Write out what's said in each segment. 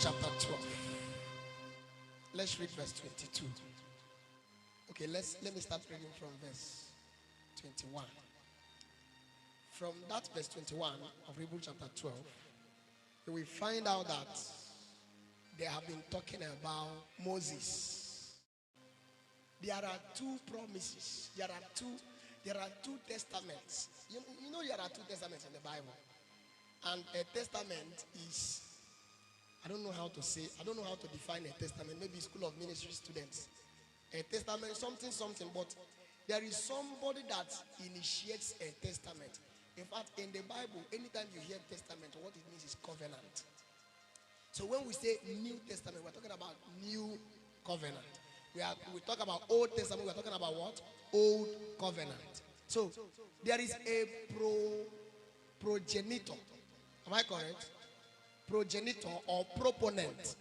chapter 12. Let's read verse 22. Okay, let me start reading from verse 21. From that verse 21 of Hebrews chapter 12, we find out that they have been talking about Moses. There are two promises. There are two testaments. You know there are two testaments in the Bible. And a testament is, I don't know how to define a testament. Maybe school of ministry students. A testament, something, but there is somebody that initiates a testament. In fact, in the Bible, anytime you hear testament, what it means is covenant. So when we say New Testament, we're talking about new covenant. We talk about Old Testament, we're talking about what? Old covenant. So there is a progenitor. Am I correct? Progenitor or proponent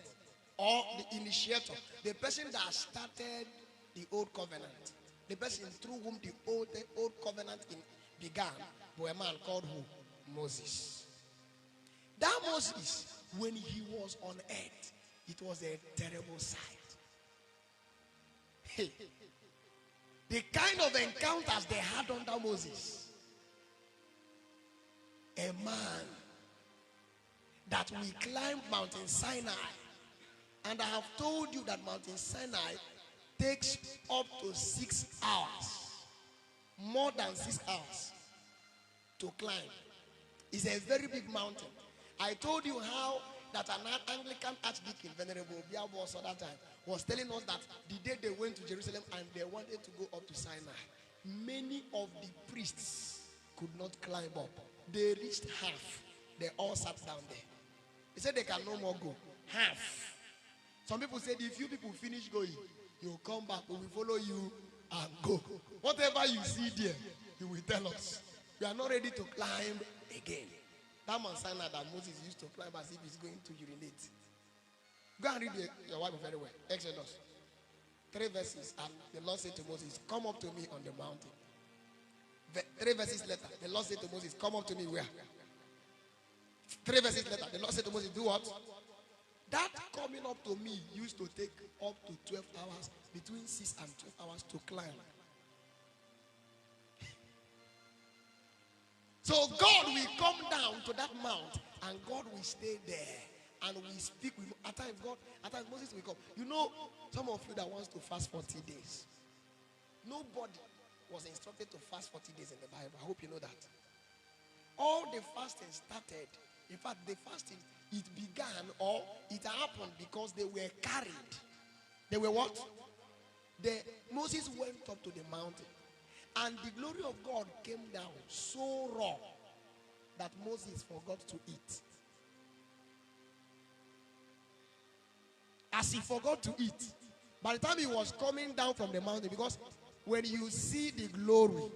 or the initiator. The person that started the old covenant. The person through whom the old covenant began was a man called who? Moses. That Moses, when he was on earth, it was a terrible sight. Hey, the kind of encounters they had under Moses. A man that we climbed Mountain Sinai. And I have told you that Mountain Sinai takes up to 6 hours. More than 6 hours to climb. It's a very big mountain. I told you how that an Anglican Archdeacon, Venerable Biabos at that time, was telling us that the day they went to Jerusalem and they wanted to go up to Sinai, many of the priests could not climb up. They reached half. They all sat down there. They said they can no more go. Half. Some people said if you people finish going, you'll come back, we will follow you and go. Whatever you see there, you will tell us. We are not ready to climb again. That Mount Sinai that Moses used to climb as if he's going to urinate. Go and read your Bible very well. Exodus 3 verses, and the Lord said to Moses, come up to me on the mountain. 3 verses later, the Lord said to Moses, come up to me where? 3 verses later, the Lord said to Moses, do what? That coming up to me used to take up to 12 hours, between 6 and 12 hours to climb. So God will come down to that mount and God will stay there and we speak with him. At times Moses will come. You know, some of you that wants to fast 40 days. Nobody was instructed to fast 40 days in the Bible. I hope you know that. All the fasting started. In fact, the fasting, it began or it happened because they were carried. They were what? Moses went up to the mountain. And the glory of God came down so raw that Moses forgot to eat. As he forgot to eat, by the time he was coming down from the mountain, because when you see the glory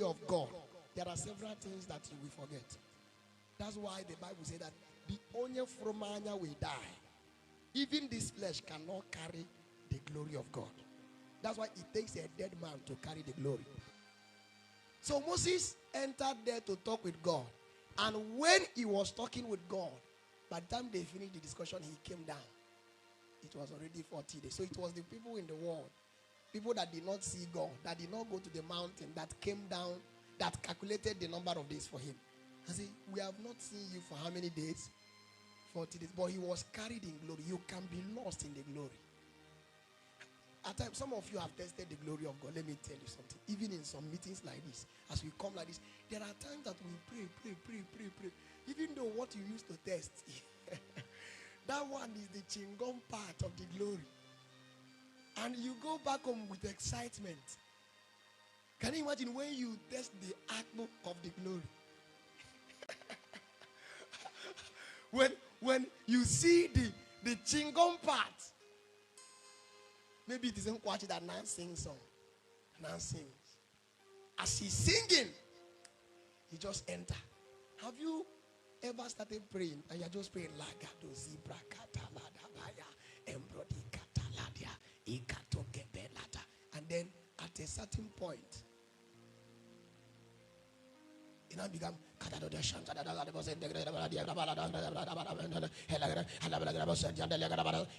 of God, there are several things that you will forget. That's why the Bible says that the only fromanya will die. Even this flesh cannot carry the glory of God. That's why it takes a dead man to carry the glory. So Moses entered there to talk with God. And when he was talking with God, by the time they finished the discussion, he came down. It was already 40 days. So it was the people in the world, people that did not see God, that did not go to the mountain, that came down, that calculated the number of days for him. I say, we have not seen you for how many days? 40 days. But he was carried in glory. You can be lost in the glory. At times, some of you have tested the glory of God. Let me tell you something. Even in some meetings like this, as we come like this, there are times that we pray. Even though what you used to test, that one is the chingom part of the glory. And you go back home with excitement. Can you imagine when you test the acme of the glory? when you see the chingom part, maybe it isn't quite that Nan sings song. Nan sings. As he's singing, he just enter. Have you ever started praying and you're just praying Lagado zebra kataladabaya embrodi kataladia ikato gebelata, and then at a certain point It now become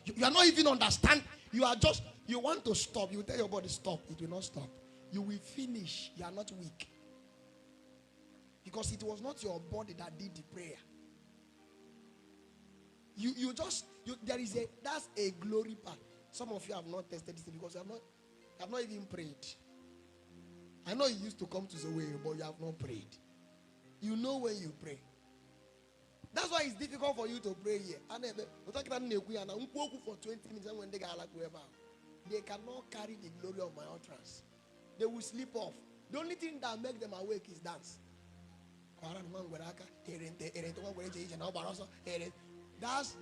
you are not even understand. You are just, you want to stop. You tell your body stop. It will not stop. You will finish. You are not weak. Because it was not your body that did the prayer. There is that's a glory part. Some of you have not tested this because you have not even prayed. I know you used to come to the way, but you have not prayed. You know when you pray. That's why it's difficult for you to pray here. For 20 minutes when they cannot carry the glory of my utterance. They will sleep off. The only thing that makes them awake is dance.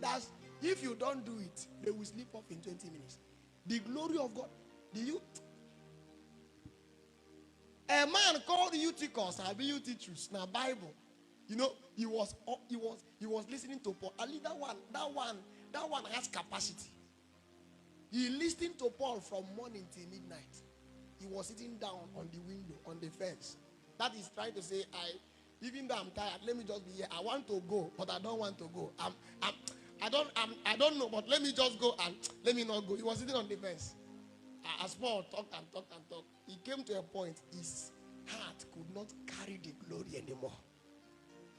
That's if you don't do it, they will sleep off in 20 minutes. The glory of God. A man called Eutychus, Eutychus, now Bible. You know, he was listening to Paul. Ali, that one has capacity. He listened to Paul from morning till midnight. He was sitting down on the window, on the fence. That is trying to say, even though I'm tired, let me just be here. I want to go, but I don't want to go. I don't know, but let me just go and let me not go. He was sitting on the fence. As Paul talked and talked and talked, he came to a point his heart could not carry the glory anymore.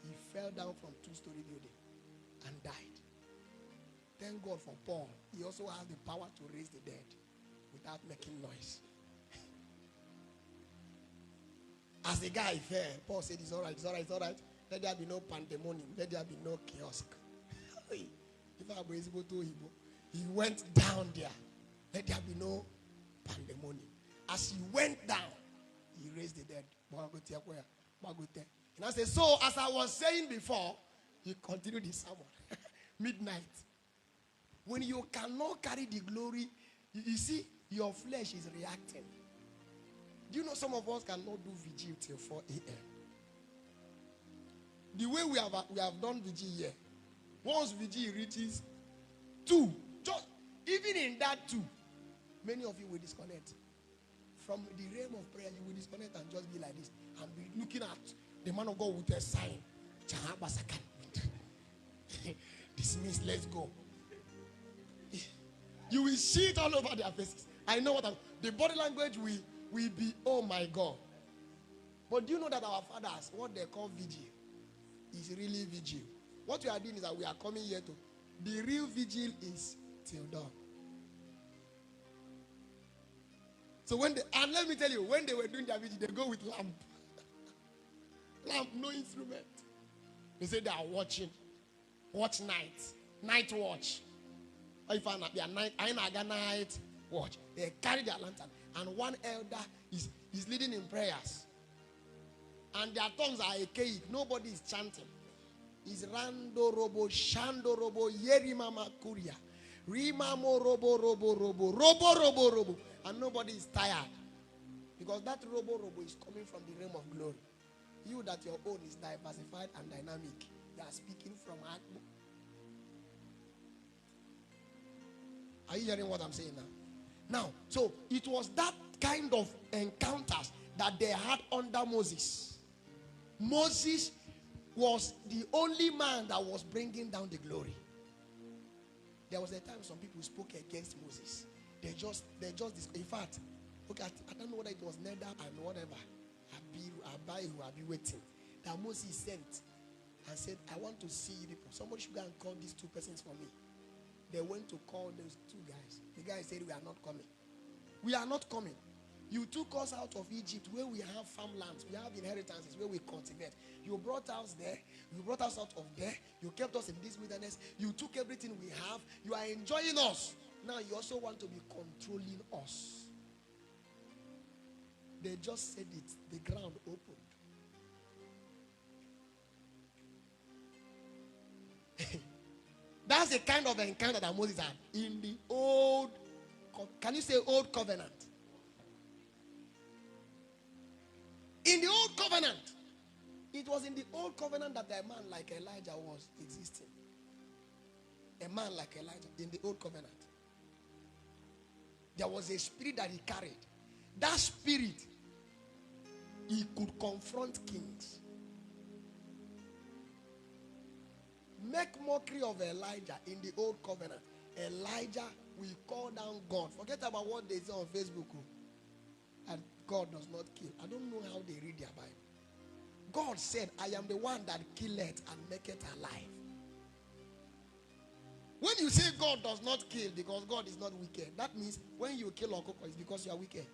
He fell down from 2-story building and died. Thank God for Paul. He also has the power to raise the dead without making noise. As the guy fell, Paul said, it's all right, it's all right, it's all right. Let there be no pandemonium. Let there be no chaos. If I was able to, he went down there. Let there be no pandemonium. As he went down, he raised the dead. And I said, so as I was saying before, he continued his sermon. Midnight. When you cannot carry the glory, you see, your flesh is reacting. Do you know some of us cannot do vigil till 4 a.m.? The way we have done vigil here, once vigil reaches 2, just even in that 2, many of you will disconnect. From the realm of prayer, you will disconnect and just be like this and be looking at the man of God with a sign. This means let's go. You will see it all over their faces. I know the body language will be, oh my God. But do you know that our fathers, what they call vigil, is really vigil? What we are doing is that we are coming here to, the real vigil is till dawn. So and let me tell you, when they were doing their vigil, they go with lamp. Lamp, no instrument. They say they are watching. Watch night. Night watch. If I night watch. They carry their lantern. And one elder is leading in prayers. And their tongues are archaic. Nobody is chanting. It's Rando Robo, Shando Robo, Yerimama Kuria. Rimamo Robo Robo Robo, Robo Robo Robo. And nobody is tired. Because that Robo Robo is coming from the realm of glory. You that your own is diversified and dynamic. You are speaking from Akbu. Are you hearing what I'm saying now? Now, so it was that kind of encounters that they had under Moses. Moses was the only man that was bringing down the glory. There was a time some people spoke against Moses. They just in fact, okay, I don't know whether it was Nedab and whatever. Abai who will be waiting. That Moses sent and said, I want to see you people. Somebody should go and call these 2 persons for me. They went to call those 2 guys. The guy said, we are not coming. We are not coming. You took us out of Egypt where we have farmlands. We have inheritances where we cultivate. You brought us there. You brought us out of there. You kept us in this wilderness. You took everything we have. You are enjoying us. Now you also want to be controlling us. They just said it. The ground opened. That's the kind of encounter that Moses had in the old, can you say old covenant? In the old covenant. It was in the old covenant that a man like Elijah was existing. A man like Elijah in the old covenant. There was a spirit that he carried. That spirit, he could confront kings. make mockery of Elijah in the old covenant. Elijah will call down God. Forget about what they say on Facebook. And God does not kill. I don't know how they read their Bible. God said, I am the one that killeth and maketh alive. When you say God does not kill because God is not wicked, that means when you kill Okoko, it's because you are wicked.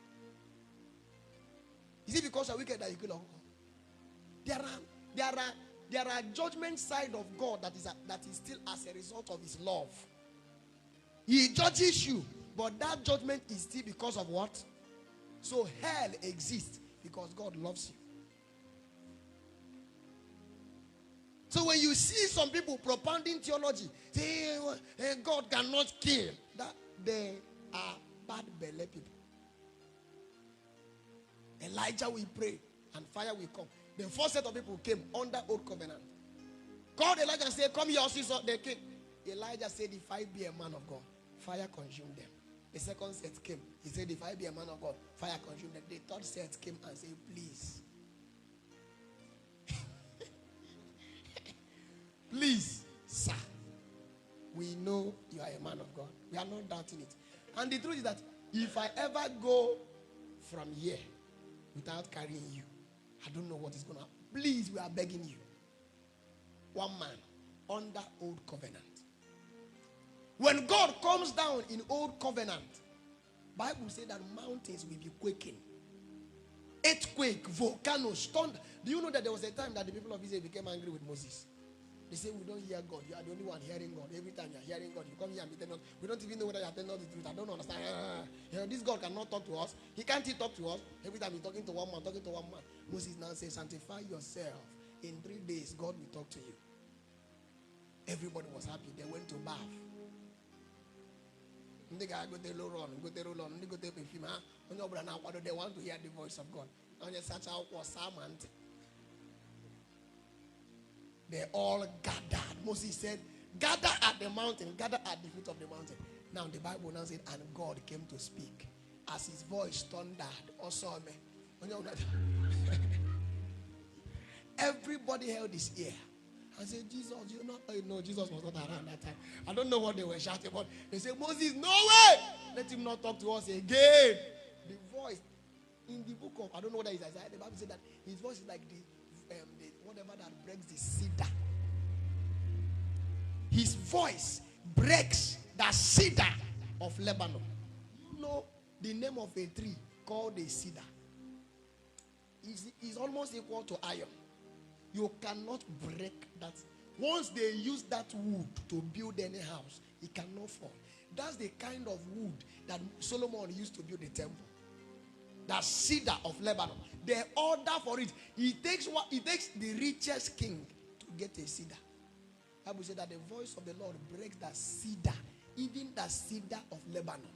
Is it because you are wicked that you kill Okoko? There are judgment side of God that is still as a result of his love. He judges you, but that judgment is still because of what? So hell exists because God loves you. So when you see some people propounding theology, say God cannot kill, that they are bad belly people. Elijah will pray and fire will come. The first set of people came under old covenant. Called Elijah and said, come here, sister. They came. Elijah said, if I be a man of God, fire consumed them. The second set came. He said, if I be a man of God, fire consumed them. The third set came and said, please. Please, sir. We know you are a man of God. We are not doubting it. And the truth is that if I ever go from here without carrying you, I don't know what is going to happen. Please, we are begging you. One man under old covenant. When God comes down in old covenant, Bible says that mountains will be quaking. Earthquake, volcanoes, thunder. Do you know that there was a time that the people of Israel became angry with Moses? They say, we don't hear God. You are the only one hearing God. Every time you are hearing God, you come here and be telling us. We don't even know whether you are telling us the truth. I don't understand. This God cannot talk to us. He can't talk to us. Every time he's talking to one man, Moses now says, sanctify yourself. In 3 days, God will talk to you. Everybody was happy. They went to bath. They want to hear the voice of God. They all gathered. Moses said, gather at the mountain, gather at the foot of the mountain. Now the Bible now said, and God came to speak. As his voice thundered, also everybody held his ear and said, Jesus, you're not. No, Jesus was not around that time. I don't know what they were shouting about. They said, Moses, no way! Let him not talk to us again. The voice in the book of, I don't know what that is. The Bible said that his voice is like the whatever that breaks the cedar. His voice breaks the cedar of Lebanon. You know the name of a tree called a cedar is almost equal to iron. You cannot break that. Once they use that wood to build any house, it cannot fall. That's the kind of wood that Solomon used to build the temple. The cedar of Lebanon. The order for it. It takes the richest king to get a cedar. The Bible said that the voice of the Lord breaks the cedar, even the cedar of Lebanon.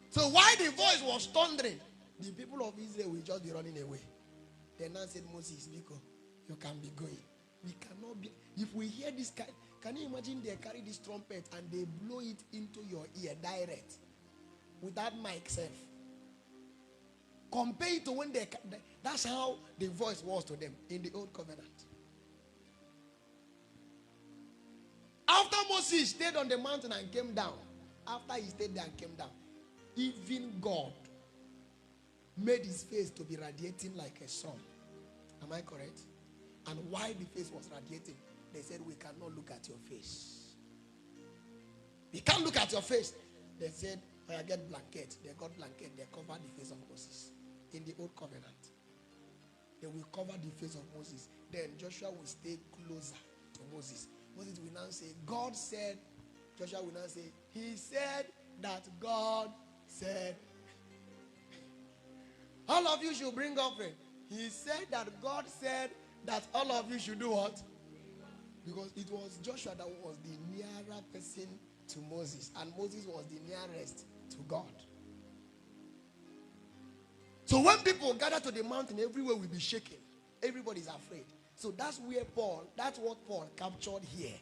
So while the voice was thundering, the people of Israel will just be running away. Then now said Moses, Nico, you can be going. We cannot be. If we hear this, can you imagine they carry this trumpet and they blow it into your ear direct? Without mic self. Compare it to when that's how the voice was to them in the old covenant. After Moses stayed on the mountain and came down, after he stayed there and came down, even God made his face to be radiating like a sun. Am I correct? And while the face was radiating, they said, we cannot look at your face. We can't look at your face. They said, I get blanket. They got blanket. They covered the face of Moses. In the old covenant, they will cover the face of Moses. Then Joshua will stay closer to Moses. Moses will now say, God said. Joshua will now say, he said that God said. All of you should bring offering. He said that God said that all of you should do what? Because it was Joshua that was the nearer person to Moses. And Moses was the nearest to God. So when people gather to the mountain, everywhere will be shaking. Everybody's afraid. So that's what Paul captured here.